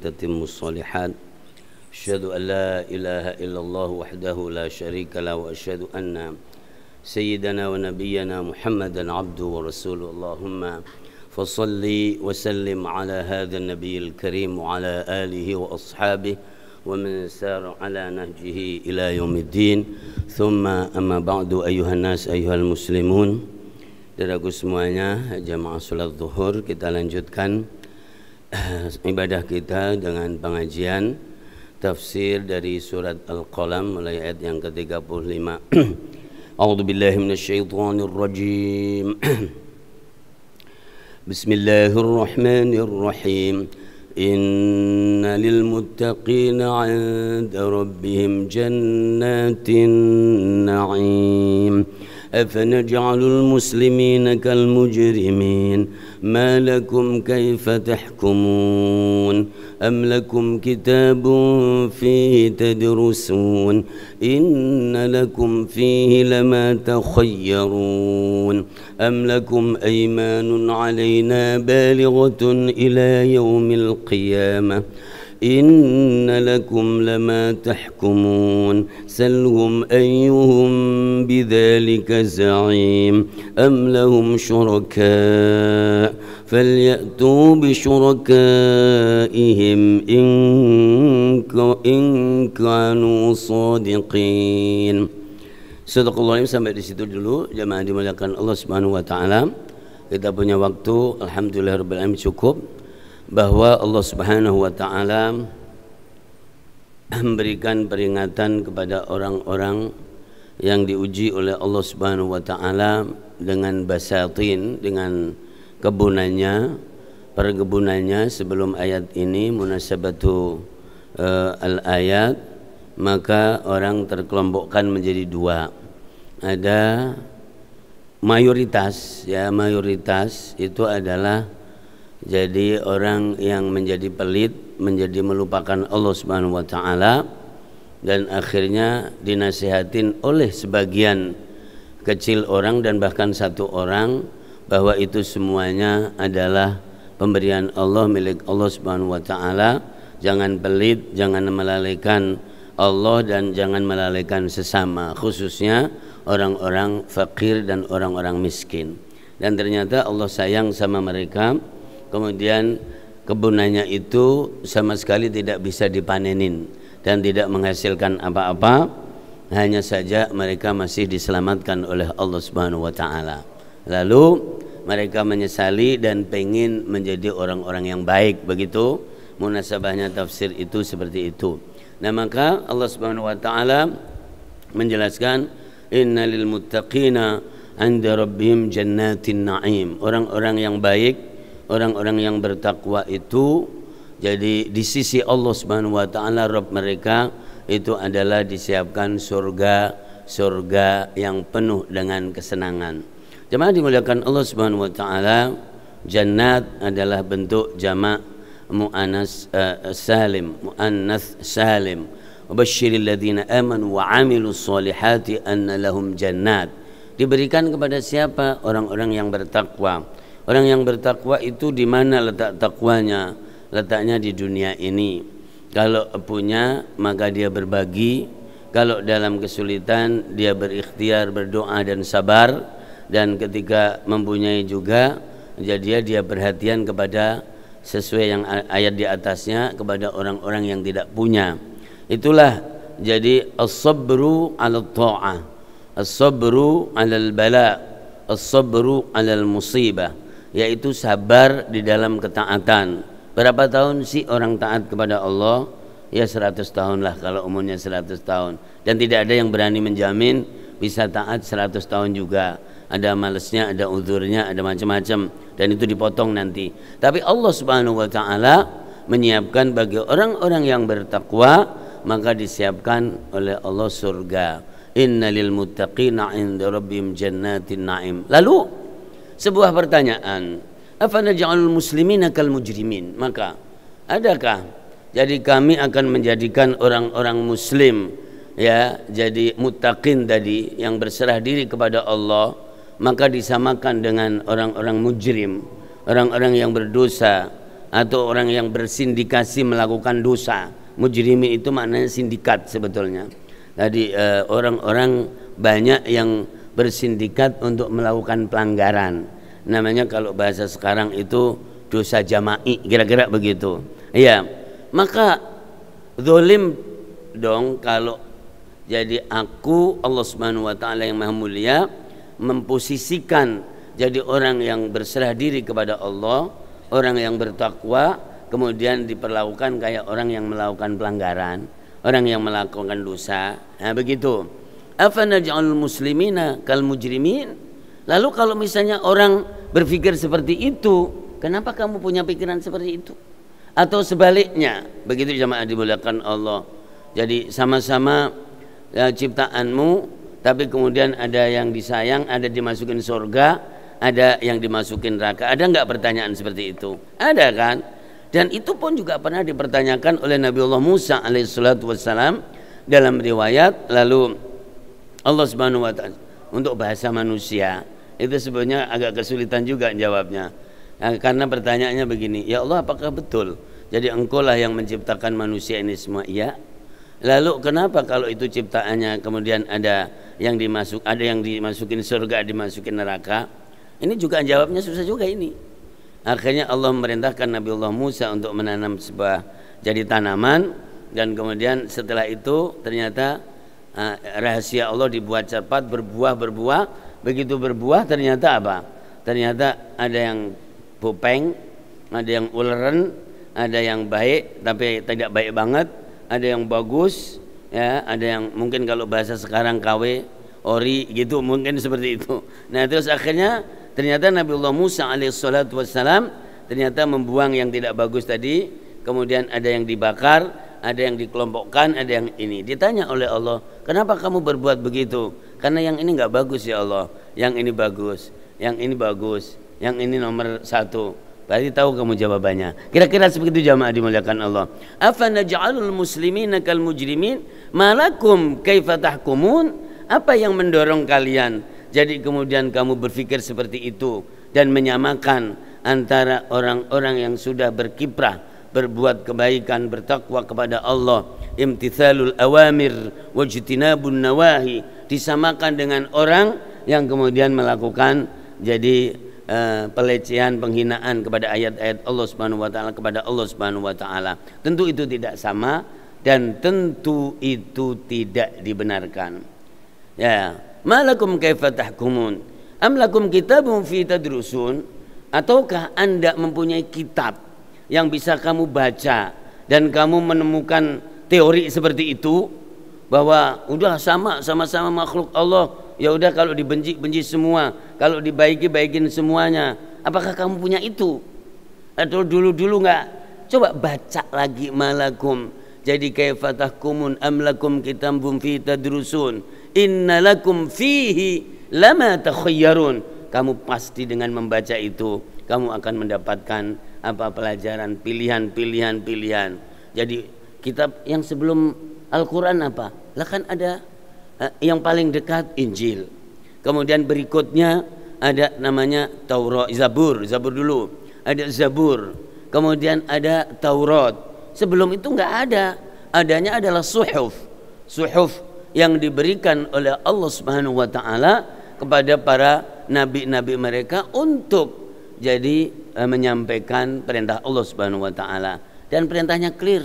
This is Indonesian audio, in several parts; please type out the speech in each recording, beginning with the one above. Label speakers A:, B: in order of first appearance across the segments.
A: تتم الصالحات. أشهد أن لا إله إلا الله وحده لا شريك له وأشهد أن سيدنا ونبينا محمدا عبده ورسوله. اللهم فصل وسلم على هذا النبي الكريم وعلى آله وأصحابه ومن سار على نهجه إلى يوم الدين. ثم أما بعد أيها الناس أيها المسلمون. Saudaraku semuanya, jamaah salat zuhur, kita lanjutkan ibadah kita dengan pengajian tafsir dari surat Al-Qalam mulai ayat yang ke-35. A'udzu billahi minasyaitonir rajim. Bismillahirrahmanirrahim. Inna lil muttaqina 'inda rabbihim jannatin na'im. أفنجعل المسلمين كالمجرمين ما لكم كيف تحكمون أم لكم كتاب فيه تدرسون إن لكم فيه لما تخيرون أم لكم أيمان علينا بالغة إلى يوم القيامة إن لكم لما تحكمون سلهم أيهم بذلك زعيم أم لهم شركاء فليأتوا بشركائهم إن كانوا صادقين. Sadaqallahul Azim. Sampai di situ dulu, jemaah dimuliakan Allah Subhanahu wa taala. Kita punya waktu alhamdulillahirabbil alamin cukup, bahwa Allah Subhanahu wa taala memberikan peringatan kepada orang-orang yang diuji oleh Allah Subhanahu wa taala dengan basatin, dengan perkebunannya sebelum ayat ini munasabatu al-ayat, maka orang terkelompokkan menjadi dua. Ada mayoritas, mayoritas itu adalah jadi orang yang menjadi pelit, menjadi melupakan Allah Subhanahu wa taala, dan akhirnya dinasihatin oleh sebagian kecil orang dan bahkan satu orang bahwa itu semuanya adalah pemberian Allah, milik Allah Subhanahu wa taala. Jangan pelit, jangan melalaikan Allah dan jangan melalaikan sesama, khususnya orang-orang fakir dan orang-orang miskin. Dan ternyata Allah sayang sama mereka. Kemudian kebunannya itu sama sekali tidak bisa dipanenin dan tidak menghasilkan apa-apa, hanya saja mereka masih diselamatkan oleh Allah Subhanahu wa taala. Lalu mereka menyesali dan pengen menjadi orang-orang yang baik, begitu munasabahnya tafsir itu seperti itu. Nah, maka Allah Subhanahu wa taala menjelaskan innalil muttaqina 'inda rabbihim jannatin na'im. Orang-orang yang baik, orang-orang yang bertakwa itu jadi di sisi Allah Subhanahu wa taala, Rabb mereka itu adalah disiapkan surga yang penuh dengan kesenangan. Jemaah dimuliakan Allah Subhanahu wa taala, jannat adalah bentuk jamak muannas salim. Wabasyiril ladzina amanu wa 'amilus solihati anna lahum jannat. Diberikan kepada siapa? Orang-orang yang bertakwa. Orang yang bertakwa itu di mana letak takwanya? Letaknya di dunia ini. Kalau punya maka dia berbagi, kalau dalam kesulitan dia berikhtiar, berdoa dan sabar, dan ketika mempunyai juga jadi dia perhatian kepada sesuai yang ayat di atasnya kepada orang-orang yang tidak punya. Itulah jadi as-sabru 'ala ta'ah, as-sabru 'alal bala, as-sabru 'alal musibah, yaitu sabar di dalam ketaatan. Berapa tahun sih orang taat kepada Allah? Ya 100 tahun lah kalau umurnya 100 tahun. Dan tidak ada yang berani menjamin bisa taat 100 tahun juga. Ada malesnya, ada uzurnya, ada macam-macam, dan itu dipotong nanti. Tapi Allah Subhanahu wa taala menyiapkan bagi orang-orang yang bertakwa, maka disiapkan oleh Allah surga. Innalil muttaqina 'inda rabbihim jannatin na'im. Lalu sebuah pertanyaan, afanaj'alul muslimina kal mujrimin? Maka adakah jadi kami akan menjadikan orang-orang muslim jadi muttaqin tadi yang berserah diri kepada Allah, maka disamakan dengan orang-orang mujrim, orang-orang yang berdosa, atau orang yang bersindikasi melakukan dosa. Mujrimin itu maknanya sindikat sebetulnya. Jadi orang-orang banyak yang bersindikat untuk melakukan pelanggaran. Namanya kalau bahasa sekarang itu dosa jama'i, kira-kira begitu. Iya, maka zalim dong kalau jadi aku, Allah Subhanahu wa taala yang Maha Mulia, memposisikan jadi orang yang berserah diri kepada Allah, orang yang bertakwa, kemudian diperlakukan kayak orang yang melakukan pelanggaran, orang yang melakukan dosa. Nah, begitu. Afanaj'alul muslimina kal mujrimin? Lalu kalau misalnya orang berpikir seperti itu, kenapa kamu punya pikiran seperti itu? Atau sebaliknya, begitu jamaah dimuliakan Allah. Jadi sama-sama ciptaanmu, tapi kemudian ada yang disayang, ada dimasukin surga, ada yang dimasukin neraka. Ada nggak pertanyaan seperti itu? Ada kan? Dan itu pun juga pernah dipertanyakan oleh Nabiullah Musa alaihissalatu wassalam dalam riwayat. Lalu Allah Subhanahu wa ta'ala, untuk bahasa manusia itu sebenarnya agak kesulitan juga jawabnya. Nah, karena pertanyaannya begini, ya Allah, apakah betul jadi engkau lah yang menciptakan manusia ini semua? Iya. Lalu kenapa kalau itu ciptaannya kemudian ada yang dimasukin surga, dimasukin neraka? Ini juga jawabnya susah juga ini. Akhirnya Allah memerintahkan Nabiullah Musa untuk menanam sebuah jadi tanaman, dan kemudian setelah itu ternyata rahasia Allah dibuat cepat, berbuah. Begitu berbuah ternyata apa? Ternyata ada yang bopeng, ada yang uleren, ada yang baik tapi tidak baik banget, ada yang bagus, ya, ada yang mungkin kalau bahasa sekarang KW, ori gitu, mungkin seperti itu. Nah, terus akhirnya ternyata Nabiullah Musa alaihissalatu wassalam ternyata membuang yang tidak bagus tadi, kemudian ada yang dibakar, ada yang dikelompokkan, ada yang ini. Ditanya oleh Allah, kenapa kamu berbuat begitu? Karena yang ini nggak bagus ya Allah, yang ini bagus, yang ini bagus, yang ini nomor 1. Berarti tahu kamu jawabannya. Kira-kira seperti itu jamaah dimuliakan Allah. Afanaj'alul muslimina kal mujrimin malakum kaifa tahkumun? Apa yang mendorong kalian jadi kemudian kamu berpikir seperti itu dan menyamakan antara orang-orang yang sudah berkiprah, berbuat kebaikan, bertakwa kepada Allah, imtithalul awamir wajtinabun nawahi, disamakan dengan orang yang kemudian melakukan jadi pelecehan, penghinaan kepada ayat-ayat Allah Subhanahu wa taala, kepada Allah Subhanahu wa taala. Tentu itu tidak sama dan tentu itu tidak dibenarkan. Ya, malakum kaifa tahkumun? Am lakum kitabun fi tadrusun? Ataukah Anda mempunyai kitab yang bisa kamu baca dan kamu menemukan teori seperti itu, bahwa udah sama-sama makhluk Allah, ya udah kalau dibenci semua, kalau dibaiki-baikin semuanya. Apakah kamu punya itu? Atau dulu enggak? Coba baca lagi malakum. Jadi kaifa tahkumun am lakum kitabun fi tadrusun innalakum fihi lama takhayyarun. Kamu pasti dengan membaca itu kamu akan mendapatkan apa pelajaran, pilihan. Jadi kitab yang sebelum Al-Quran apa? Lah kan ada yang paling dekat Injil. Kemudian berikutnya ada namanya Taurat, Zabur dulu. Ada Zabur. Kemudian ada Taurat. Sebelum itu enggak ada. Adanya adalah suhuf yang diberikan oleh Allah Subhanahu wa taala kepada para nabi-nabi mereka untuk jadi menyampaikan perintah Allah Subhanahu wa taala, dan perintahnya clear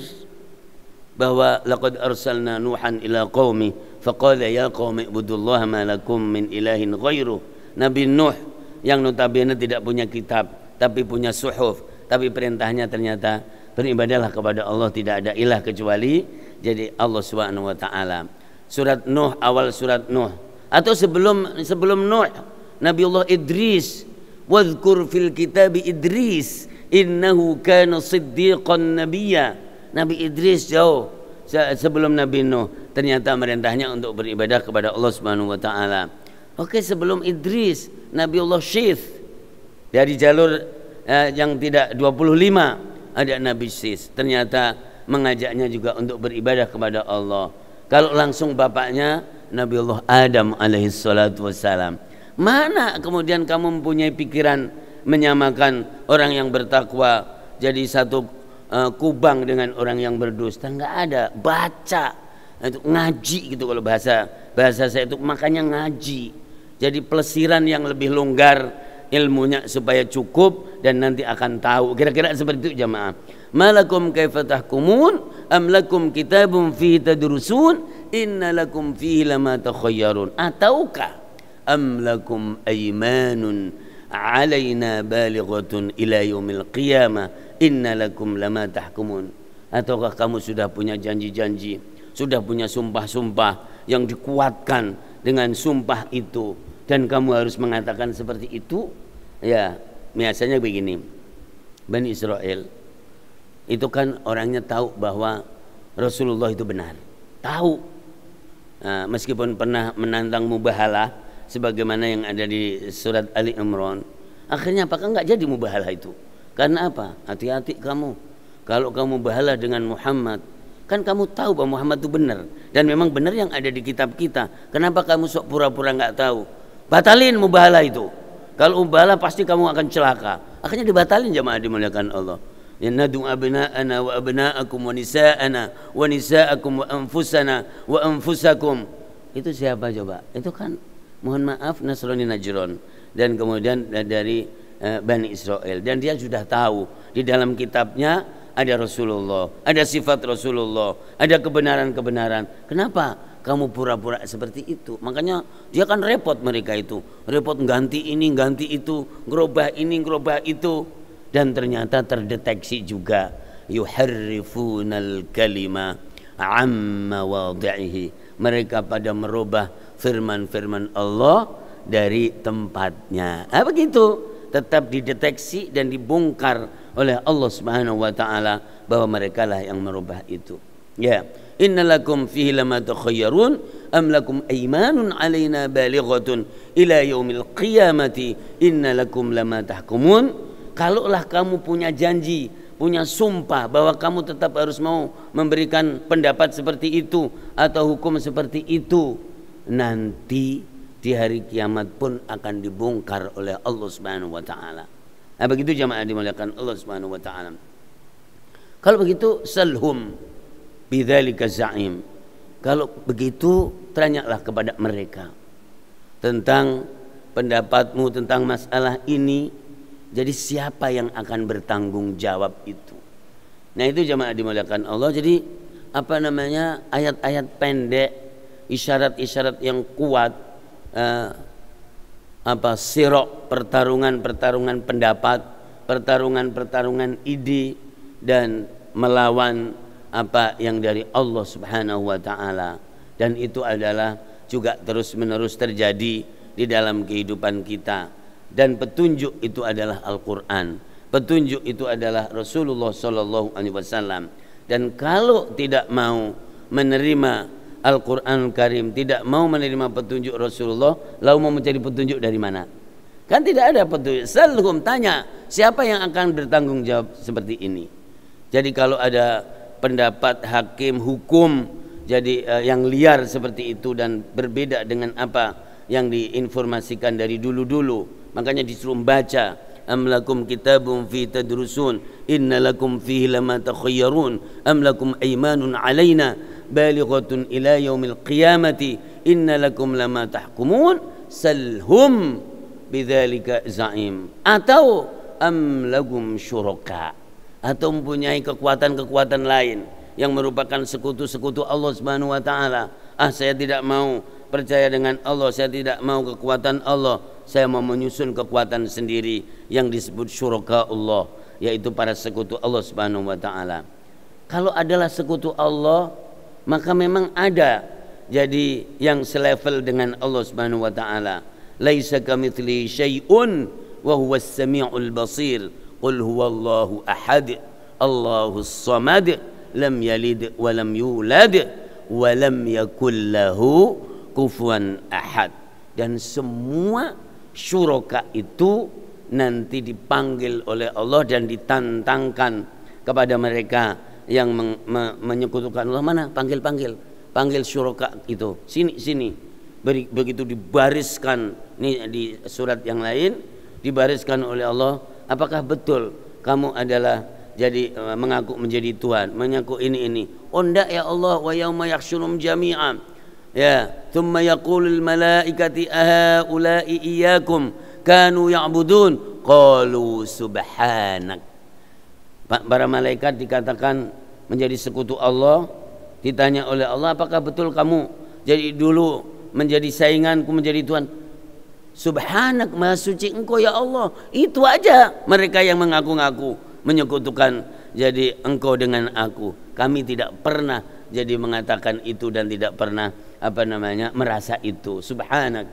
A: bahwa laqad arsalna nuhan ila qaumi faqala ya qaumi ibudullaha ma lakum min ilahin ghairuh. Nabi Nuh yang notabene tidak punya kitab tapi punya suhuf, tapi perintahnya ternyata beribadahlah kepada Allah, tidak ada ilah kecuali jadi Allah Subhanahu wa taala. Surat Nuh, awal surat Nuh, atau sebelum Nuh Nabiullah Idris, wadhkur fil kitabi Idris innahu kana siddiqan nabiyya. Nabi Idris jauh sebelum Nabi Nuh ternyata merintahnya untuk beribadah kepada Allah Subhanahu wa taala. Oke, sebelum Idris Nabiullah Syith, dari jalur yang tidak 25 ada Nabi Syith, ternyata mengajaknya juga untuk beribadah kepada Allah. Kalau langsung bapaknya Nabiullah Adam alaihi salatu wassalam. Mana kemudian kamu mempunyai pikiran menyamakan orang yang bertakwa jadi satu kubang dengan orang yang berdusta, nggak ada. Baca itu ngaji gitu kalau bahasa saya itu, makanya ngaji. Jadi pelesiran yang lebih longgar ilmunya supaya cukup dan nanti akan tahu. Kira-kira seperti itu jamaah. Malakum kaifa tahkumun am lakum kitabun fihi tadrusun inna lakum fihi lama takhayyarun. Ataukah am lakum aymanun alaina balighatun ila yaumil qiyamah inna lakum lama tahkumun. Ataukah kamu sudah punya janji-janji, sudah punya sumpah-sumpah yang dikuatkan dengan sumpah itu, dan kamu harus mengatakan seperti itu? Ya, biasanya begini. Bani Israel itu kan orangnya tahu bahwa Rasulullah itu benar, tahu. Nah, meskipun pernah menantang mubahalah sebagaimana yang ada di surat Ali Imran, akhirnya apakah enggak jadi mubahalah itu? Karena apa? Hati-hati kamu. Kalau kamu mubahalah dengan Muhammad, kan kamu tahu bahwa Muhammad itu benar, dan memang benar yang ada di kitab kita. Kenapa kamu sok pura-pura enggak tahu? Batalin mubahalah itu. Kalau mubahalah pasti kamu akan celaka. Akhirnya dibatalin jamaah dimuliakan Allah. Ya nadu abna'ana wa abna'akum wa nisa'ana wa nisa'akum wa anfusana wa anfusakum. Itu siapa coba? Itu kan mohon maaf Nasrani Najran, dan kemudian dari Bani Israel, dan dia sudah tahu di dalam kitabnya ada Rasulullah, ada sifat Rasulullah, ada kebenaran-kebenaran. Kenapa kamu pura-pura seperti itu? Makanya dia kan repot, mereka itu repot ganti ini ganti itu, ngerubah ini ngerubah itu, dan ternyata terdeteksi juga yuharrifunal kalima amma wadhihi. Mereka pada merubah firman-firman Allah dari tempatnya. Begitu, tetap dideteksi dan dibongkar oleh Allah Subhanahu wa taala bahwa mereka lah yang merubah itu. Ya, innalakum fihi lama takhayyarun am lakum aymanun alaina balighatun ila yaumil qiyamati innalakum lama tahkumun. Kalaulah kamu punya janji, punya sumpah bahwa kamu tetap harus mau memberikan pendapat seperti itu atau hukum seperti itu, nanti di hari kiamat pun akan dibongkar oleh Allah Subhanahu wa taala. Begitu jamaah dimuliakan Allah Subhanahu wa taala. Kalau begitu salhum bidzalika za'im. Kalau begitu tanyalah kepada mereka tentang pendapatmu tentang masalah ini. Jadi siapa yang akan bertanggung jawab itu? Nah, itu jamaah dimuliakan Allah. Jadi ayat-ayat pendek, isyarat-isyarat yang kuat, sirok, pertarungan pendapat, pertarungan ide, dan melawan apa yang dari Allah Subhanahu wa taala. Dan itu adalah juga terus-menerus terjadi di dalam kehidupan kita. Dan petunjuk itu adalah Al-Quran, petunjuk itu adalah Rasulullah Sallallahu Alaihi Wasallam. Dan kalau tidak mau menerima Al-Quran Karim, tidak mau menerima petunjuk Rasulullah, lalu mau mencari petunjuk dari mana? Kan tidak ada petunjuk. Salhum, tanya siapa yang akan bertanggung jawab seperti ini. Jadi kalau ada pendapat hakim hukum jadi yang liar seperti itu dan berbeda dengan apa yang diinformasikan dari dulu-dulu, makanya disuruh baca am lakum kitabun fi tadrusun inna lakum fihi lama takhayyarun am lakum aymanun alaina balighatun ila yaumil qiyamati inna lakum lama tahkumun salhum bidzalika za'im. Atau am lakum syuraka, atau mempunyai kekuatan-kekuatan lain yang merupakan sekutu-sekutu Allah Subhanahu wa taala. Saya tidak mau percaya dengan Allah, saya tidak mau kekuatan Allah, saya mau menyusun kekuatan sendiri yang disebut syuraka Allah, yaitu para sekutu Allah Subhanahu wa taala. Kalau adalah sekutu Allah, maka memang ada jadi yang selevel dengan Allah Subhanahu wa taala. Laisa kamitslihi syai'un wa huwas samiul basir. Qul huwallahu ahad, Allahus samad, lam yalid wa lam yulad wa lam yakul lahu kufuwan ahad. Dan semua syuraka itu nanti dipanggil oleh Allah dan ditantangkan kepada mereka yang menyekutukan Allah. Mana? Panggil syuraka itu, sini. Begitu dibariskan, ini di surat yang lain dibariskan oleh Allah, apakah betul kamu adalah jadi mengaku menjadi Tuhan, mengaku ini. Oh ndak ya Allah, wa yauma yahsyurum jami'an. Ya, thumma yaqulul malaikati ahaula'i iyyakum kanu ya'budun qalu subhanak. Para malaikat dikatakan menjadi sekutu Allah, ditanya oleh Allah, apakah betul kamu jadi dulu menjadi sainganku menjadi Tuhan? Subhanak, maha suci engkau ya Allah. Itu aja mereka yang mengaku-ngaku menyekutukan jadi engkau dengan aku. Kami tidak pernah jadi mengatakan itu dan tidak pernah merasa itu. Subhanak,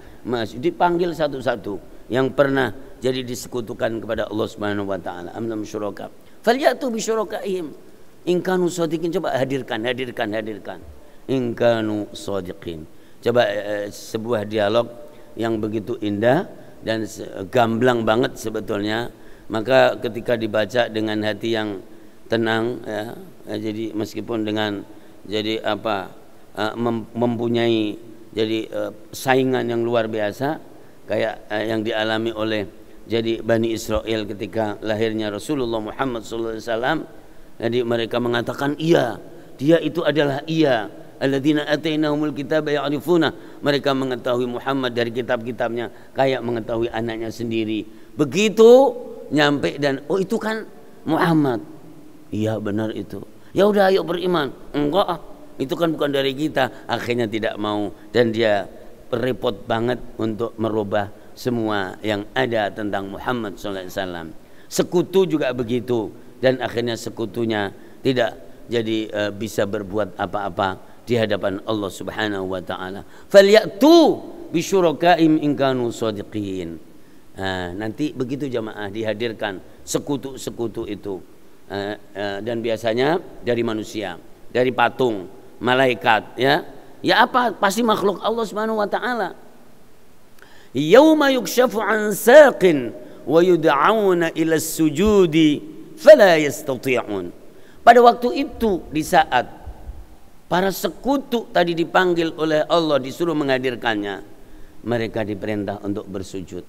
A: dipanggil satu-satu yang pernah jadi disekutukan kepada Allah Subhanahu wa taala. Amlam syuraka falyatu bi syurakaihim in kanu shadiqin. Coba hadirkan in kanu shadiqin. Coba sebuah dialog yang begitu indah dan gamblang banget sebetulnya. Maka ketika dibaca dengan hati yang tenang ya, jadi meskipun dengan jadi mempunyai jadi saingan yang luar biasa kayak yang dialami oleh jadi Bani Israel ketika lahirnya Rasulullah Muhammad SAW. Jadi mereka mengatakan iya, dia itu adalah iya, alladzina atainahumul kitaba ya'rifuna. Mereka mengetahui Muhammad dari kitab-kitabnya kayak mengetahui anaknya sendiri. Begitu nyampe dan oh itu kan Muhammad. Iya benar itu. Ya udah ayo beriman. Enggak, itu kan bukan dari kita. Akhirnya tidak mau dan dia repot banget untuk merubah semua yang ada tentang Muhammad SAW. Sekutu juga begitu dan akhirnya sekutunya tidak jadi bisa berbuat apa-apa di hadapan Allah Subhanahu wa taala. Falyatu bisyurakaim in kanu shadiqin. Nanti begitu jamaah dihadirkan sekutu-sekutu itu dan biasanya dari manusia, dari patung, malaikat ya. Ya apa? Pasti makhluk Allah Subhanahu wa taala. Yauma yukshafu an saqin wa yud'auna ila sujudi fala yastati'un. Pada waktu itu di saat para sekutu tadi dipanggil oleh Allah disuruh menghadirkannya, mereka diperintah untuk bersujud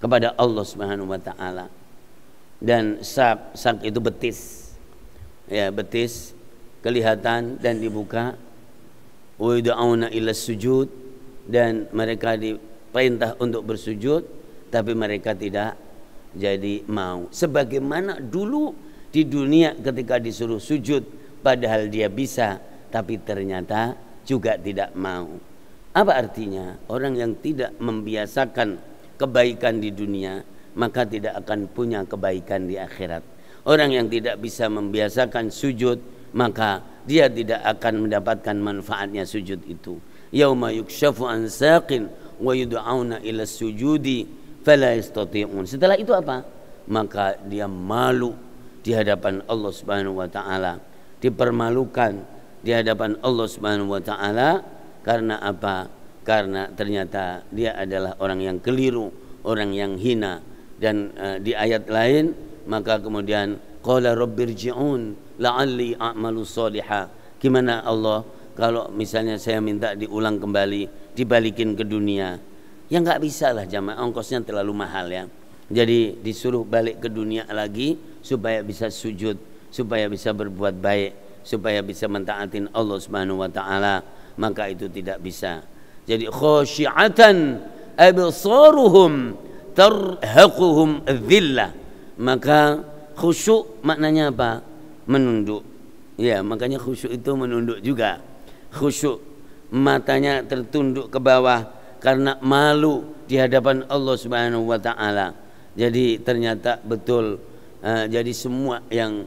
A: kepada Allah Subhanahu wa taala. Dan sak itu betis. Ya, betis kelihatan dan dibuka. Wa yud'auna ila sujud, dan mereka diperintah untuk bersujud tapi mereka tidak jadi mau. Sebagaimana dulu di dunia ketika disuruh sujud padahal dia bisa tapi ternyata juga tidak mau. Apa artinya? Orang yang tidak membiasakan kebaikan di dunia maka tidak akan punya kebaikan di akhirat. Orang yang tidak bisa membiasakan sujud maka dia tidak akan mendapatkan manfaatnya sujud itu. Yauma yukshafu an saqin wa yud'auna ila sujudi fala yastati'un. Setelah itu apa? Maka dia malu di hadapan Allah Subhanahu wa taala, dipermalukan di hadapan Allah Subhanahu wa taala. Karena apa? Karena ternyata dia adalah orang yang keliru, orang yang hina. Dan di ayat lain maka kemudian qala rabbirji'un la'alli a'malu sholiha. Gimana Allah kalau misalnya saya minta diulang kembali, dibalikin ke dunia? Ya nggak bisa lah jamaah, ongkosnya terlalu mahal ya. Jadi disuruh balik ke dunia lagi supaya bisa sujud, supaya bisa berbuat baik, supaya bisa mentaatin Allah Subhanahu wa taala, maka itu tidak bisa. Jadi khasyi'atan absaruhum tarhaquhum dhillah. Maka khusyuk maknanya apa? Menunduk. Ya, makanya khusyuk itu menunduk juga. Khusyuk, matanya tertunduk ke bawah karena malu di hadapan Allah Subhanahu wa taala. Jadi ternyata betul jadi semua yang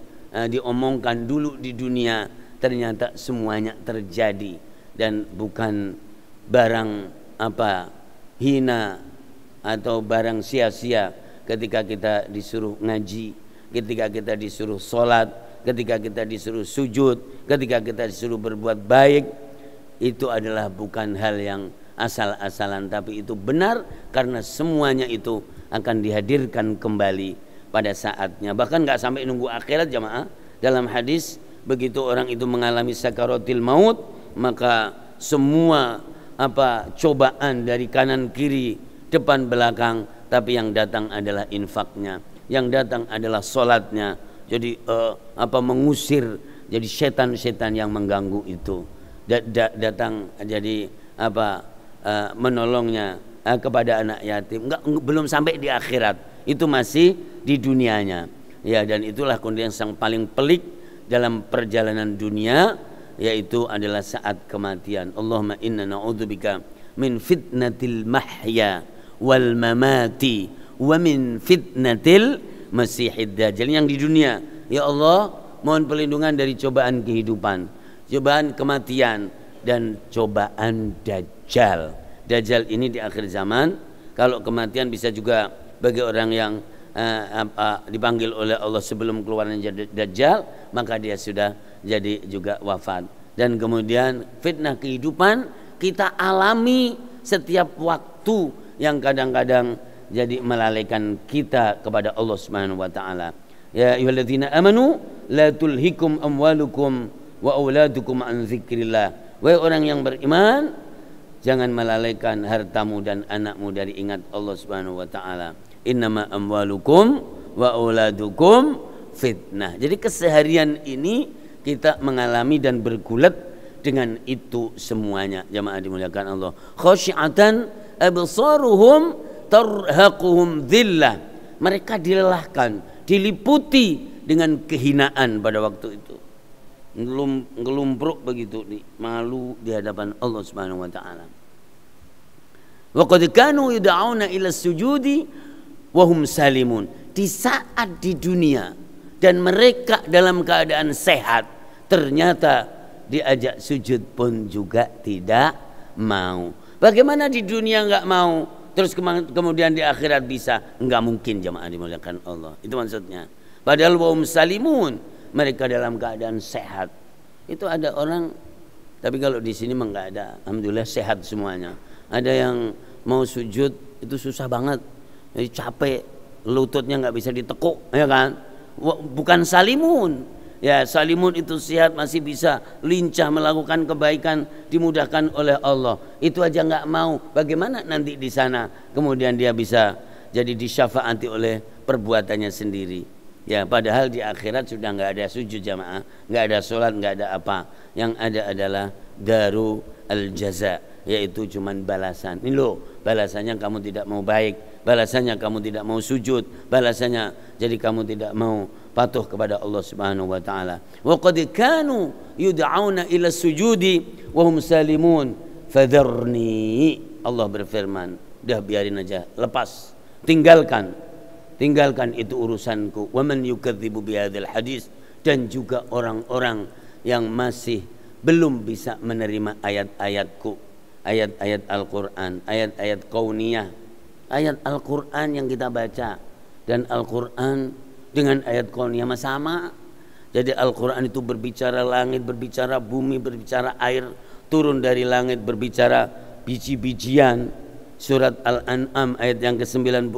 A: diomongkan dulu di dunia ternyata semuanya terjadi dan bukan barang hina atau barang sia-sia ketika kita disuruh ngaji, ketika kita disuruh sholat, ketika kita disuruh sujud, ketika kita disuruh berbuat baik. Itu adalah bukan hal yang asal-asalan, tapi itu benar karena semuanya itu akan dihadirkan kembali pada saatnya. Bahkan gak sampai nunggu akhirat jamaah. Dalam hadis begitu orang itu mengalami sakaratil maut, maka semua cobaan dari kanan kiri, depan belakang, tapi yang datang adalah infaknya, yang datang adalah sholatnya, jadi mengusir, jadi setan-setan yang mengganggu itu datang jadi menolongnya kepada anak yatim. Belum sampai di akhirat, itu masih di dunianya. Ya, dan itulah kondisi yang paling pelik dalam perjalanan dunia, yaitu adalah saat kematian. Allahumma inna na'udzubika min fitnatil mahya wal mamati wa min fitnatil masihid dajjal. Yang di dunia, ya Allah, mohon perlindungan dari cobaan kehidupan, cobaan kematian, dan cobaan dajjal. Dajjal ini di akhir zaman. Kalau kematian bisa juga bagi orang yang dipanggil oleh Allah sebelum keluarnya dajjal, maka dia sudah jadi juga wafat. Dan kemudian fitnah kehidupan kita alami setiap waktu yang kadang-kadang jadi melalaikan kita kepada Allah Subhanahu wa taala. Ya ayyuhalladzina amanu la tulhikum amwalukum wa auladukum an dzikrillah. Wahai orang yang beriman, jangan melalaikan hartamu dan anakmu dari ingat Allah Subhanahu wa taala. Innama amwalukum wa auladukum fitnah. Jadi keseharian ini kita mengalami dan bergulat dengan itu semuanya. Jamaah dimuliakan Allah. Khasyi'atan absaruhum tarhaquhum dhillah. Mereka dilelahkan, diliputi dengan kehinaan pada waktu itu. Ngelumpruk begitu, malu di hadapan Allah Subhanahu wa taala. Wa qad kanu yud'auna ila sujudi wahum salimun. Di saat di dunia dan mereka dalam keadaan sehat, ternyata diajak sujud pun juga tidak mau. Bagaimana di dunia enggak mau, terus kemudian di akhirat bisa? Enggak mungkin, jamaah dimuliakan Allah. Itu maksudnya. Padahal wahum salimun, mereka dalam keadaan sehat. Itu ada orang, tapi kalau di sini mah enggak ada. Alhamdulillah sehat semuanya. Ada yang mau sujud itu susah banget. Jadi capek, lututnya nggak bisa ditekuk, ya kan? Bukan salimun. Ya, salimun itu sehat, masih bisa lincah melakukan kebaikan, dimudahkan oleh Allah. Itu aja nggak mau. Bagaimana nanti di sana kemudian dia bisa jadi disyafaati oleh perbuatannya sendiri? Ya, padahal di akhirat sudah nggak ada sujud jamaah, nggak ada sholat, nggak ada apa. Yang ada adalah daru al-jaza, yaitu cuman balasan. Ini loh, balasannya kamu tidak mau baik, balasannya kamu tidak mau sujud, balasannya jadi kamu tidak mau patuh kepada Allah Subhanahu wa taala. Wa qad kanu yud'auna ila sujudi wa hum salimun fadharni. Allah berfirman, dah biarin aja, lepas, tinggalkan itu urusanku. Wa man yukadzibu bihadzal hadis, dan juga orang-orang yang masih belum bisa menerima ayat-ayatku, ayat-ayat Al-Quran, ayat-ayat kauniyah, ayat Al-Quran yang kita baca dan Al-Quran dengan ayat kauniyah sama. Jadi Al-Quran itu berbicara langit, berbicara bumi, berbicara air turun dari langit, berbicara biji-bijian. Surat Al-An'am ayat yang ke-95,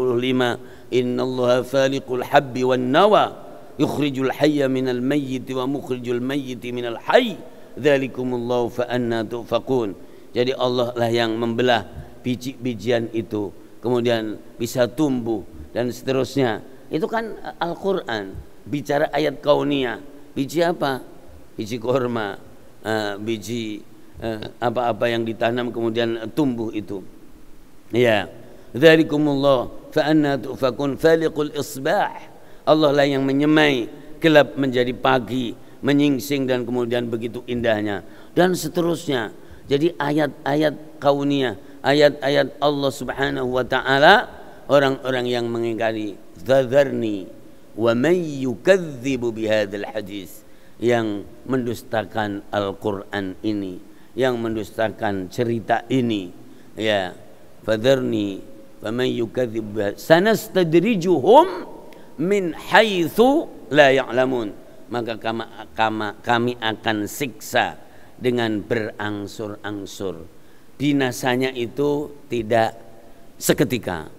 A: innallaha faliqul habbi wan nawa yukhrijul hayya minal mayyit wa mukhrijul mayyit minal hayy dzalikumullahu fa anna tufakun. Jadi Allah lah yang membelah biji-bijian itu, kemudian bisa tumbuh dan seterusnya. Itu kan Al-Quran, bicara ayat kauniyah. Biji apa? Biji korma, biji apa-apa yang ditanam kemudian tumbuh itu. Ya, dzalikumullahu fa anna tufakun faliqul isbah. Allah lah yang menyemai gelap menjadi pagi, menyingsing dan kemudian begitu indahnya dan seterusnya. Jadi ayat-ayat kauniyah, ayat-ayat Allah Subhanahu wa taala, orang-orang yang mengingkari, dzarni wa may yukadzibu bihadzal hadis, yang mendustakan Al-Qur'an ini, yang mendustakan cerita ini, ya, fadzarni wa may yukadzibu sanastadrijuhum min haitsu la ya'lamun. Maka kami akan siksa dengan berangsur-angsur. Binasanya itu tidak seketika,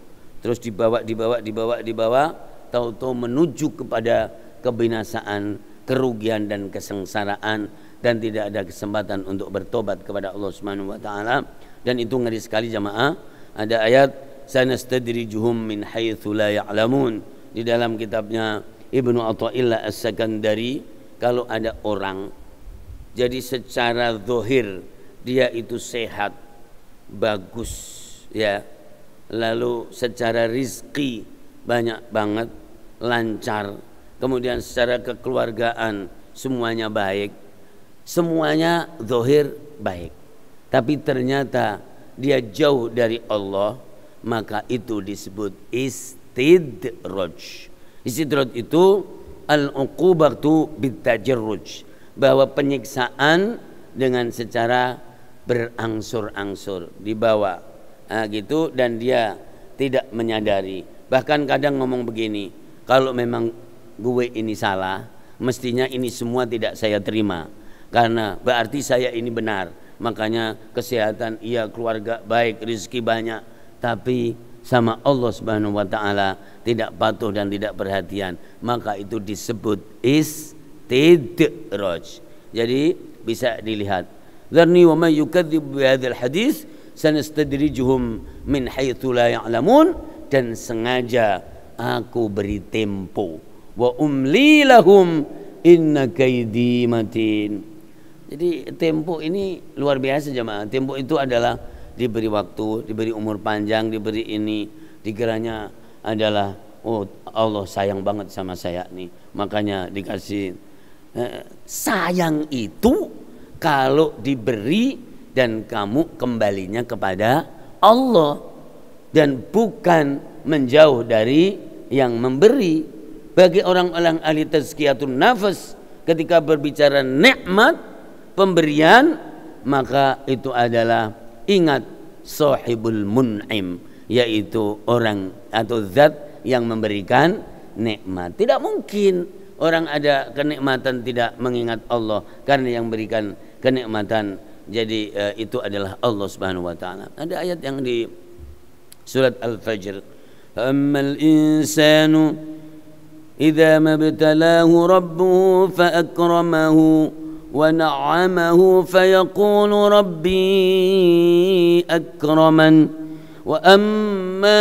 A: terus dibawa, tahu-tahu menuju kepada kebinasaan, kerugian dan kesengsaraan, dan tidak ada kesempatan untuk bertobat kepada Allah Subhanahu wa taala. Dan itu ngeri sekali jamaah. Ada ayat sanastadrijuhum min haitsu la ya'lamun di dalam kitabnya Ibnu Athaillah As-Sakandari, kalau ada orang jadi secara zahir dia itu sehat, bagus ya, lalu secara rizki banyak banget, lancar, kemudian secara kekeluargaan semuanya baik, semuanya zahir baik, tapi ternyata dia jauh dari Allah, maka itu disebut istidraj. Istidraj itu al-uqubatu bitajarruj, bahwa penyiksaan dengan secara berangsur-angsur dibawa gitu, dan dia tidak menyadari. Bahkan kadang ngomong begini, kalau memang gue ini salah, mestinya ini semua tidak saya terima, karena berarti saya ini benar, makanya kesehatan iya, keluarga baik, rezeki banyak, tapi sama Allah Subhanahu wa taala tidak patuh dan tidak perhatian, maka itu disebut istidraj. Jadi bisa dilihat, dzarni wa may yukadzdzib bihadzal hadits sanastadrijuhum min haitsu la ya'lamun, dan sengaja aku beri tempo, wa umli lahum inna kaidi matin. Jadi tempo ini luar biasa jemaah. Tempo itu adalah diberi waktu, diberi umur panjang, diberi ini, dikiranya adalah oh Allah sayang banget sama saya nih, makanya dikasih. Sayang itu kalau diberi dan kamu kembalinya kepada Allah dan bukan menjauh dari yang memberi. Bagi orang-orang ahli tazkiyatun nafas, ketika berbicara nikmat pemberian, maka itu adalah ingat sahibul mun'im, yaitu orang atau zat yang memberikan nikmat. Tidak mungkin orang ada kenikmatan tidak mengingat Allah, karena yang berikan kenikmatan jadi itu adalah Allah Subhanahu wa taala. Ada ayat yang di surat Al-Fajr, ammal insanu idza mabtalahu rabbuhu fa akramahu wa na'amahu fayaqulu rabbi akraman wa amma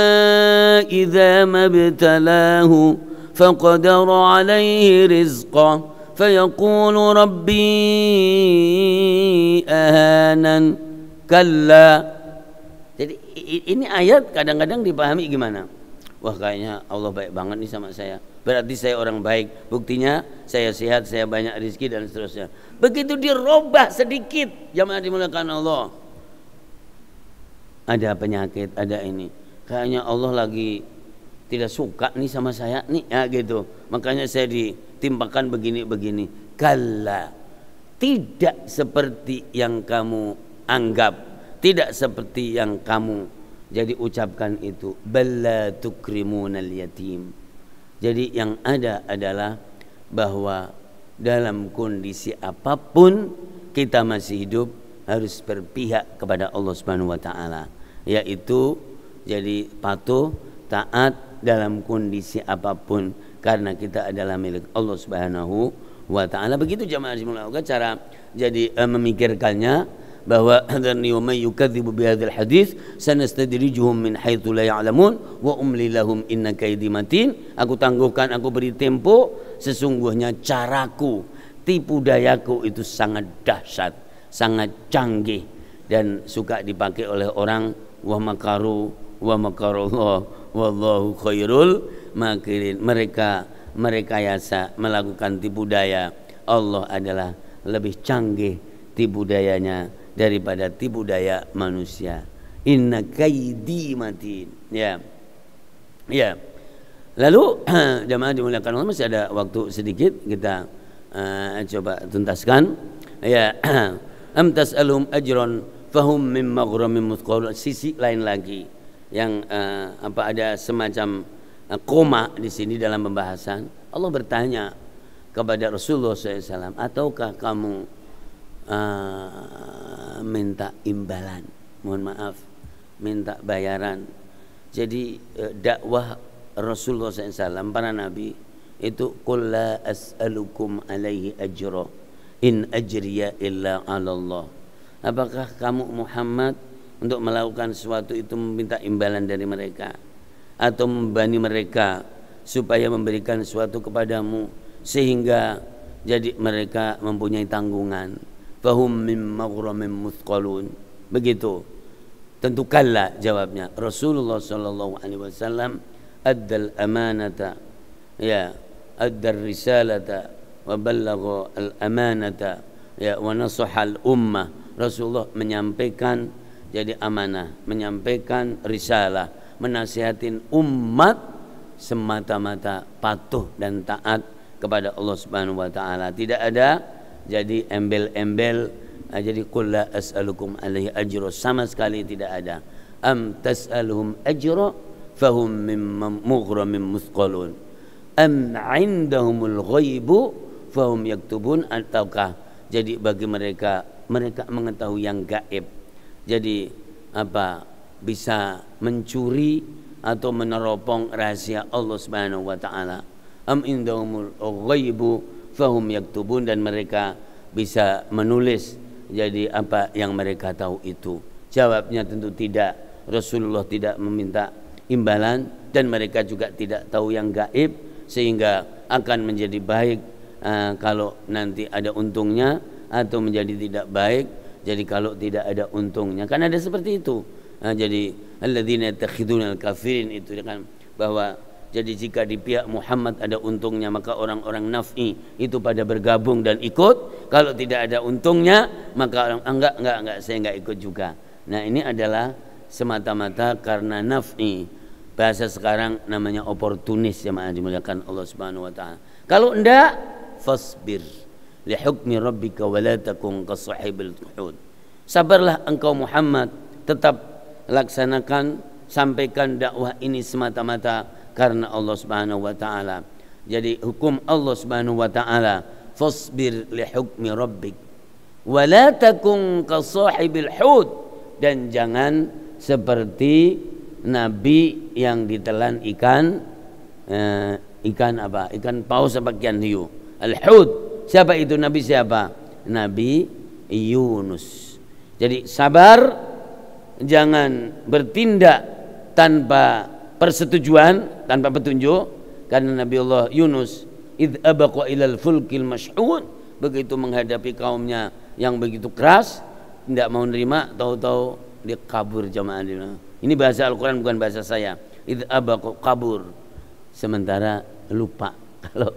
A: idza mabtalahu faqadara alaihi rizqah fayaqulu rabbi ahanan kalla. Jadi ini ayat kadang-kadang dipahami gimana? Wah, kayaknya Allah baik banget nih sama saya, berarti saya orang baik, buktinya saya sehat, saya banyak rezeki dan seterusnya. Begitu dirubah sedikit, jamaah dimuliakan Allah, ada penyakit, ada ini, kayaknya Allah lagi tidak suka nih sama saya nih ya gitu, makanya saya ditimpakan begini-begini. Kalla, tidak seperti yang kamu anggap, tidak seperti yang kamu jadi ucapkan itu. Balla tukrimunal yatim. Jadi yang ada adalah bahwa dalam kondisi apapun kita masih hidup harus berpihak kepada Allah Subhanahu wa taala, yaitu jadi patuh, taat dalam kondisi apapun, karena kita adalah milik Allah Subhanahu wa taala. Begitu jamaah dimulakan cara jadi memikirkannya, bahwa dzarni wa may yukadzibu bihadzal hadits sanastadrijuhum min haitsu la ya'lamun wa umli lahum inna kaidi matin. Aku tangguhkan, aku beri tempo, sesungguhnya caraku, tipu dayaku itu sangat dahsyat, sangat canggih, dan suka dipakai oleh orang. Wa makaru wa makarullah wallahu khairul makirin. Mereka merekayasa, melakukan tipu daya, Allah adalah lebih canggih tipu dayanya daripada tipu daya manusia. Inna kaidi matin. Ya. Ya. Lalu jamaah dimuliakan Allah, masih ada waktu sedikit, kita coba tuntaskan. Ya. Am tas'alum ajran fahum min maghramin muthqalun. Sisi lain lagi yang ada semacam koma di sini dalam pembahasan. Allah bertanya kepada Rasulullah SAW, ataukah kamu minta imbalan, mohon maaf, minta bayaran. Jadi dakwah Rasulullah SAW, para nabi itu, qul la as'alukum alaihi ajra in ajriya illa 'ala Allah. Apakah kamu Muhammad untuk melakukan sesuatu itu meminta imbalan dari mereka atau membebani mereka supaya memberikan sesuatu kepadamu sehingga jadi mereka mempunyai tanggungan. Fahum min maghramin muthqalun. Begitu. Tentukanlah jawabnya. Rasulullah sallallahu alaihi wasallam addal amanata, ya, addar risalata wa ballagha al amanata, ya, wa nasaha al ummah. Rasulullah menyampaikan jadi amanah, menyampaikan risalah, menasihatin umat semata-mata patuh dan taat kepada Allah Subhanahu wa taala. Tidak ada jadi embel-embel, jadi qul la as'alukum alaihi ajra, sama sekali tidak ada. Am tas'aluhum ajra fahum min mughramin muthqalun am 'indahumul ghaibu fahum yaktubun, ataukah jadi bagi mereka mengetahui yang gaib, jadi apa, bisa mencuri atau meneropong rahasia Allah Subhanahu wa taala. Am indahumul ghaibu fahum yaktubun, dan mereka bisa menulis jadi apa yang mereka tahu itu. Jawabnya tentu tidak. Rasulullah tidak meminta imbalan dan mereka juga tidak tahu yang gaib, sehingga akan menjadi baik kalau nanti ada untungnya, atau menjadi tidak baik jadi kalau tidak ada untungnya. Kan ada seperti itu. Jadi alladzina yattakhiduna al-kafirin itu kan, bahwa jadi jika di pihak Muhammad ada untungnya maka orang-orang naf'i itu pada bergabung dan ikut. Kalau tidak ada untungnya maka orang enggak, saya enggak ikut juga. Nah, ini adalah semata-mata karena naf'i. Bahasa sekarang namanya oportunis, jemaah dimuliakan Allah Subhanahu wa taala. Kalau enggak, fasbir li hukmi rabbika wa la takun ka sahibil uhud. Sabarlah engkau Muhammad, tetap laksanakan, sampaikan dakwah ini semata-mata karena Allah Subhanahu wa taala. Jadi hukum Allah Subhanahu wa taala, fasbir li hukmi rabbik wa la takun ka sahibil hud, dan jangan seperti nabi yang ditelan ikan apa? Ikan paus apa ikan hiu. Al-hud. Siapa itu nabi siapa? Nabi Yunus. Jadi sabar, jangan bertindak tanpa persetujuan, tanpa petunjuk, karena Nabi Allah Yunus idh abaqa ilal fulkil mash'un, begitu menghadapi kaumnya yang begitu keras, tidak mau nerima, tahu-tahu dia kabur, jamaah. Ini bahasa Al-Quran, bukan bahasa saya. Idh abaqa, kabur, sementara lupa. Kalau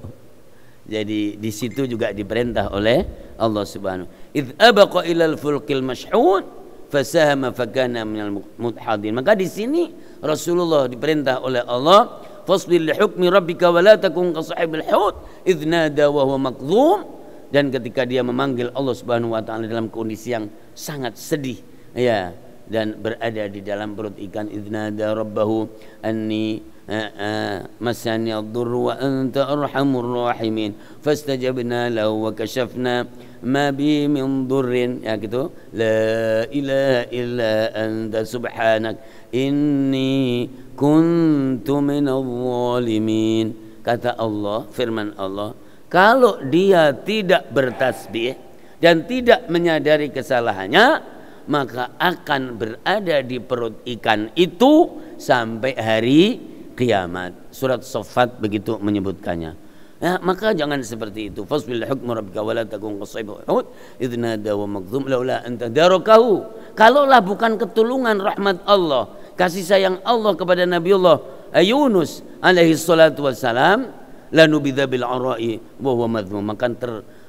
A: jadi di situ juga diperintah oleh Allah Subhanahu. Idh abaqa ilal fulkil mash'un fasahama fakana minal mudhadin. Maka di sini Rasulullah diperintah oleh Allah, fasbir li hukmi rabbika wa la takun ka sahibil hud idh nada wa huwa makdhum. Dan ketika dia memanggil Allah Subhanahu wa taala dalam kondisi yang sangat sedih, ya, dan berada di dalam perut ikan, idh nada rabbahu anni masani ad-durru wa anta arhamur rahimin fastajabna lahu wa kashafna ma bi min durrin, ya gitu, la ilaha illa anta subhanak inni kuntu minadh dhalimin. Kata Allah, firman Allah, kalau dia tidak bertasbih dan tidak menyadari kesalahannya, maka akan berada di perut ikan itu sampai hari kiamat. Surat Saffat begitu menyebutkannya. Ya, maka jangan seperti itu. Fasbil hukmu rabbika wa la takun qasibul hud idh nada wa maghdum laula anta darakahu. Kalaulah bukan ketulungan rahmat Allah, kasih sayang Allah kepada Nabiullah Yunus alaihi salatu wassalam, lanubidza bil ara'i wa huwa madhmum,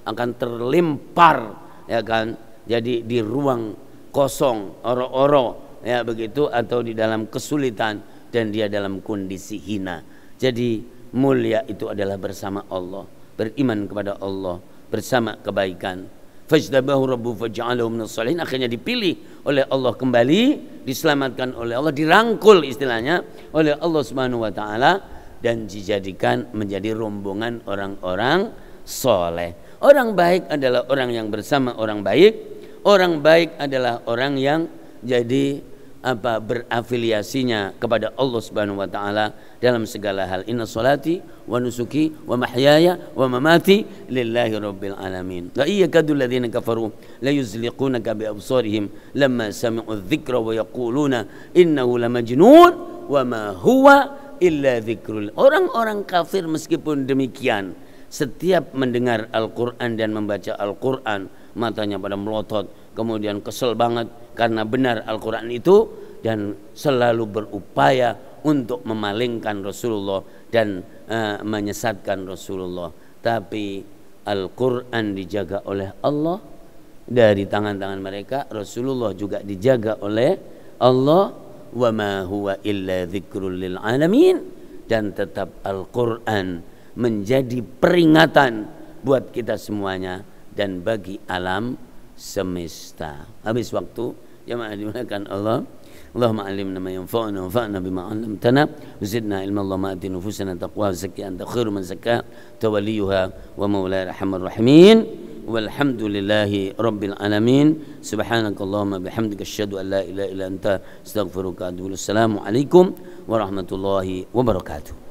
A: akan terlempar, ya kan, jadi di ruang kosong, oro-oro, ya begitu, atau di dalam kesulitan dan dia dalam kondisi hina. Jadi mulia itu adalah bersama Allah, beriman kepada Allah, bersama kebaikan. Fajtabahu rabbu faj'alahu minas shalihin, akhirnya dipilih oleh Allah kembali, diselamatkan oleh Allah, dirangkul istilahnya oleh Allah Subhanahu wa taala, dan dijadikan menjadi rombongan orang-orang soleh. Orang baik adalah orang yang bersama orang baik. Orang baik adalah orang yang jadi berafiliasinya kepada Allah Subhanahu wa taala dalam segala hal. Inna sholati wa nusuki wa mahyaya wa mamati lillahi rabbil alamin. La yakadu alladziina kafaru la yuzliqunaka bi absarihim lamma sami'u adh-dhikra wa yaquluna innahu lamajnun wa ma huwa illa dzikrul. Orang-orang kafir meskipun demikian, setiap mendengar Al-Quran dan membaca Al-Quran, matanya pada melotot, kemudian kesel banget karena benar Al-Quran itu, dan selalu berupaya untuk memalingkan Rasulullah dan menyesatkan Rasulullah. Tapi Al-Quran dijaga oleh Allah dari tangan-tangan mereka, Rasulullah juga dijaga oleh Allah. Wa ma huwa illa dzikrul lil alamin, dan tetap Al-Quran menjadi peringatan buat kita semuanya dan bagi alam semesta. Habis waktu, jemaah dimuliakan Allah. Allahumma alimna ma yanfa'una wanfa'na bima 'allamtana wazidna ilma. Allahumma ati nufusana taqwa zakki anta khairu man zakka tawalliyuha wa maulana arhamar rahimin. Walhamdulillahi rabbil alamin. Subhanakallahumma bihamdika asyhadu an la ilaha illa anta astaghfiruka wa atubu ilaik. Assalamu alaikum warahmatullahi wabarakatuh.